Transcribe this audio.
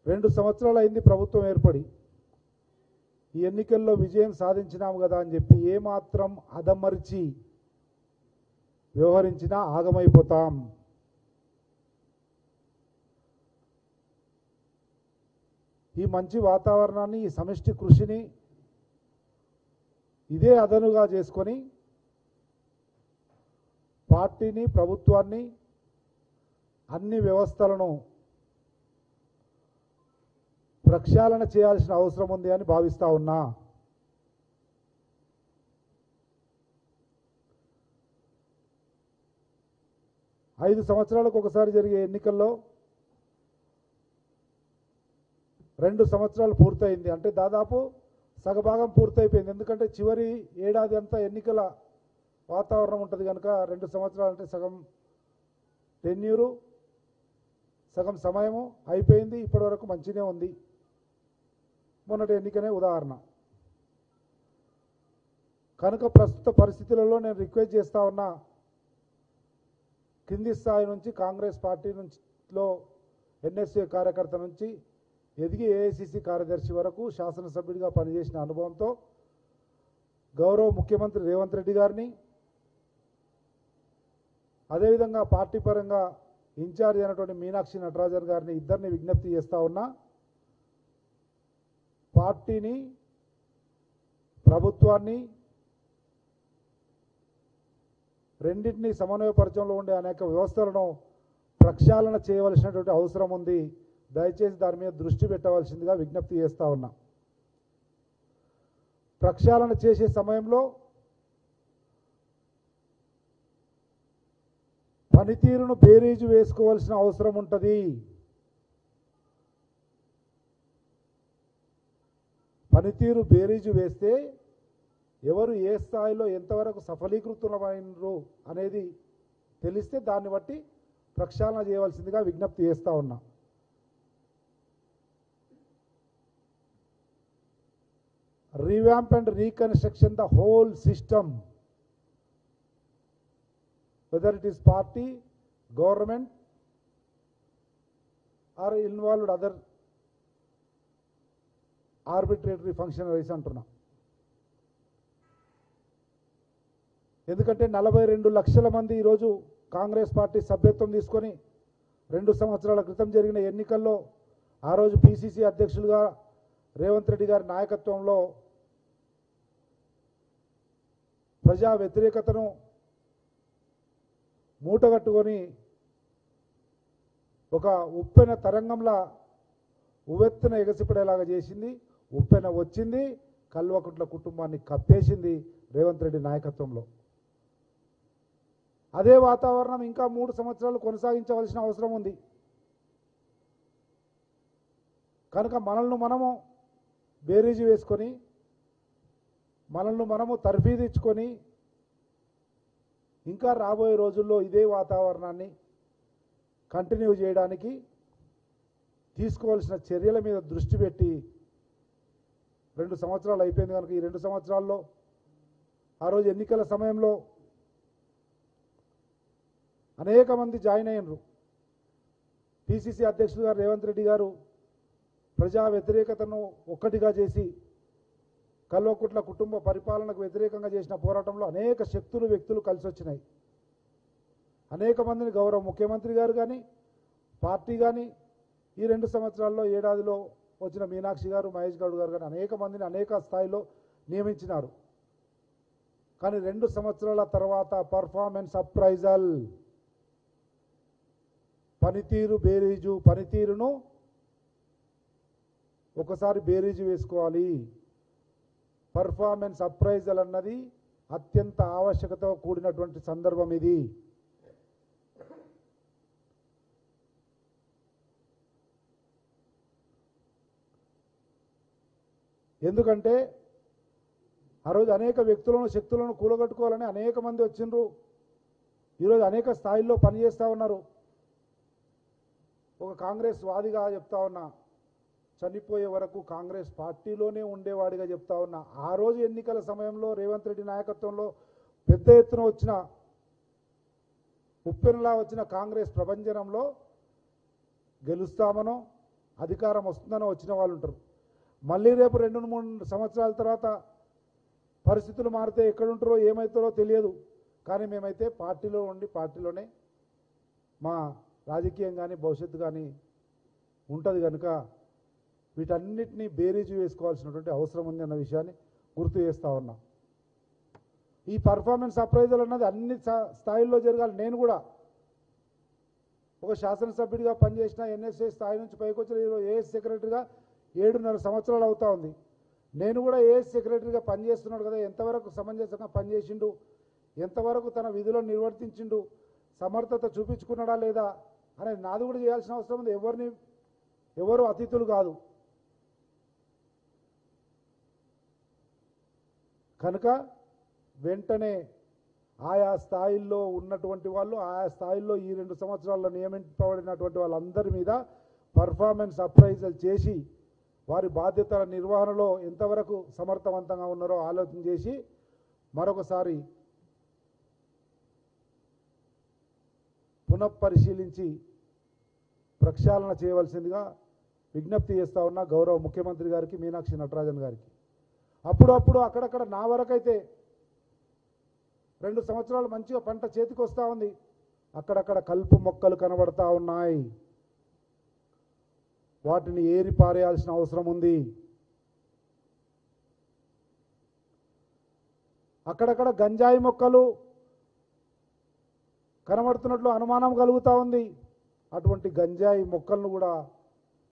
2 సంవత్సరాలు అయింది ప్రభుత్వం ఏర్పడి. ఈ ఎన్నికల్లో విజయం సాధించినాము కదా అని చెప్పి ఏమాత్రం అదమర్చి వ్యవహరించినా ఆగమైపోతాం. ఈ మంచి వాతావరణాన్ని, ఈ సమిష్టి కృషిని ఇదే అదనుగా చేసుకొని పార్టీని, ప్రభుత్వాన్ని, అన్ని వ్యవస్థలను ప్రక్షాళన చేయాల్సిన అవసరం ఉంది అని భావిస్తా ఉన్నా. ఐదు సంవత్సరాలకు ఒకసారి జరిగే ఎన్నికల్లో 2 సంవత్సరాలు పూర్తయింది. అంటే దాదాపు సగభాగం పూర్తయిపోయింది. ఎందుకంటే చివరి ఏడాది అంతా ఎన్నికల వాతావరణం ఉంటుంది కనుక 2 సంవత్సరాలు అంటే సగం టెన్యూరు, సగం సమయము అయిపోయింది. ఇప్పటి వరకు మంచినే ఉంది. మొన్నటి ఎన్నికనే ఉదాహరణ. కనుక ప్రస్తుత పరిస్థితులలో నేను రిక్వెస్ట్ చేస్తా ఉన్నా, కింది స్థాయి నుంచి కాంగ్రెస్ పార్టీ నుంచిలో ఎన్ఎస్ఏ కార్యకర్త నుంచి ఎదిగి ఏఐసిసి కార్యదర్శి వరకు శాసనసభ్యుడిగా పనిచేసిన అనుభవంతో గౌరవ ముఖ్యమంత్రి రేవంత్ రెడ్డి గారిని, అదేవిధంగా పార్టీ పరంగా ఇన్ఛార్జ్ అయినటువంటి మీనాక్షి నటరాజన్ గారిని ఇద్దరిని విజ్ఞప్తి చేస్తా ఉన్నా, పార్టీని, ప్రభుత్వాన్ని రెండింటినీ సమన్వయపరచడంలో ఉండే అనేక వ్యవస్థలను ప్రక్షాళన చేయవలసినటువంటి అవసరం ఉంది. దయచేసి దాని మీద దృష్టి పెట్టవలసిందిగా విజ్ఞప్తి చేస్తా ఉన్నా. ప్రక్షాళన చేసే సమయంలో పనితీరును బేరీజు వేసుకోవాల్సిన అవసరం ఉంటుంది. పనితీరు బేరీజు వేస్తే ఎవరు ఏ స్థాయిలో ఎంతవరకు సఫలీకృతులమైనరు అనేది తెలిస్తే దాన్ని బట్టి ప్రక్షాళన చేయవలసిందిగా విజ్ఞప్తి చేస్తా ఉన్నా. Revamp and reconstruction the whole system, whether it is party, government or involved other arbitrary functionaries అంటున్నా. ఎందుకంటే 42 లక్షల మంది ఈరోజు కాంగ్రెస్ పార్టీ సభ్యత్వం తీసుకొని 2 సంవత్సరాల క్రితం జరిగిన ఎన్నికల్లో ఆ రోజు పిసిసి అధ్యక్షులుగా రేవంత్ రెడ్డి గారి నాయకత్వంలో ప్రజా వ్యతిరేకతను మూటగట్టుకొని ఒక ఉప్పెన తరంగంలా ఉవ్వెత్తున ఎగసిపడేలాగా చేసింది. ఉప్పెన వచ్చింది, కల్వకుంట్ల కుటుంబాన్ని కప్పేసింది రేవంత్ రెడ్డి నాయకత్వంలో. అదే వాతావరణం ఇంకా 3 సంవత్సరాలు కొనసాగించవలసిన అవసరం ఉంది. కనుక మనల్ని మనము బేరీజు వేసుకొని, మనల్ని మనము తర్ఫీదిచ్చుకొని ఇంకా రాబోయే రోజుల్లో ఇదే వాతావరణాన్ని కంటిన్యూ చేయడానికి తీసుకోవాల్సిన చర్యల మీద దృష్టి పెట్టి 2 సంవత్సరాలు అయిపోయింది కనుక ఈ 2 సంవత్సరాల్లో ఆ రోజు ఎన్నికల సమయంలో అనేక మంది జాయిన్ అయ్యారు. పిసిసి అధ్యక్షులు గారు రేవంత్ రెడ్డి గారు ప్రజా వ్యతిరేకతను ఒక్కటిగా చేసి కల్వకుంట్ల కుటుంబ పరిపాలనకు వ్యతిరేకంగా చేసిన పోరాటంలో అనేక శక్తులు, వ్యక్తులు కలిసి వచ్చినాయి. అనేక మందిని గౌరవ ముఖ్యమంత్రి గారు కానీ, పార్టీ కానీ ఈ 2 సంవత్సరాల్లో ఏడాదిలో వచ్చిన మీనాక్షి గారు, మహేష్ గౌడ్ గారు కానీ అనేక మందిని అనేక స్థాయిలో నియమించినారు. కానీ 2 సంవత్సరాల తర్వాత పర్ఫార్మెన్స్ అప్రైజల్, పనితీరు బేరీజు, పనితీరును ఒకసారి బేరీజు వేసుకోవాలి. పర్ఫార్మెన్స్ అప్రైజల్ అన్నది అత్యంత ఆవశ్యకతతో కూడినటువంటి సందర్భం ఇది. ఎందుకంటే ఆ రోజు అనేక వ్యక్తులను, శక్తులను కూడగట్టుకోవాలని అనేక మంది వచ్చిండ్రు. ఈరోజు అనేక స్థాయిల్లో పనిచేస్తూ ఉన్నారు. ఒక కాంగ్రెస్ వాదిగా చెప్తా ఉన్నా, చనిపోయే వరకు కాంగ్రెస్ పార్టీలోనే ఉండేవాడిగా చెప్తా ఉన్నా. ఆ రోజు ఎన్నికల సమయంలో రేవంత్ రెడ్డి నాయకత్వంలో పెద్ద ఎత్తున వచ్చిన ఉప్పెనలా వచ్చిన కాంగ్రెస్ ప్రభంజనంలో గెలుస్తామనో అధికారం వస్తుందని వచ్చిన వాళ్ళు ఉంటారు. మళ్ళీ రేపు 2-3 సంవత్సరాల తర్వాత పరిస్థితులు మారితే ఎక్కడుంటారో ఏమవుతారో తెలియదు. కానీ మేమైతే పార్టీలో ఉండి పార్టీలోనే మా రాజకీయం కానీ భవిష్యత్తు కానీ ఉంటుంది కనుక వీటన్నిటినీ బేరీజు వేసుకోవాల్సినటువంటి అవసరం ఉంది అన్న విషయాన్ని గుర్తు చేస్తూ ఉన్నా. ఈ పర్ఫార్మెన్స్ అప్రైజల్ అన్నది అన్ని స్థాయిల్లో జరగాలి. నేను కూడా ఒక శాసనసభ్యుడిగా పనిచేసిన ఎన్ఎస్ఏ స్థాయి నుంచి పైకి వచ్చిన ఏఎస్ సెక్రటరీగా 7.5 సంవత్సరాలు అవుతా ఉంది. నేను కూడా ఏఎస్ సెక్రటరీగా పనిచేస్తున్నాడు కదా, ఎంతవరకు సమంజసంగా పనిచేసిండు, ఎంతవరకు తన విధులను నిర్వర్తించిండు, సమర్థత చూపించుకున్నాడా లేదా అనేది నాది కూడా చేయాల్సిన అవసరం ఉంది. ఎవరు అతిథులు కాదు. కనుక వెంటనే ఆయా స్థాయిల్లో ఉన్నటువంటి వాళ్ళు, ఆయా స్థాయిల్లో ఈ 2 సంవత్సరాల్లో నియమింపబడినటువంటి వాళ్ళందరి మీద పర్ఫార్మెన్స్ అప్రైజల్ చేసి వారి బాధ్యతల నిర్వహణలో ఎంతవరకు సమర్థవంతంగా ఉన్నారో ఆలోచన చేసి మరొకసారి పునఃపరిశీలించి ప్రక్షాళన చేయవలసిందిగా విజ్ఞప్తి చేస్తా ఉన్నా గౌరవ ముఖ్యమంత్రి గారికి, మీనాక్షి నటరాజన్ గారికి. అప్పుడప్పుడు అక్కడక్కడ నా వరకైతే 2 సంవత్సరాలు మంచిగా పంట చేతికి వస్తూ ఉంది, అక్కడక్కడ కలుపు మొక్కలు కనబడతా ఉన్నాయి. వాటిని ఏరి పారేయాల్సిన అవసరం ఉంది. అక్కడక్కడ గంజాయి మొక్కలు కనబడుతున్నట్లు అనుమానం కలుగుతూ ఉంది. అటువంటి గంజాయి మొక్కలను కూడా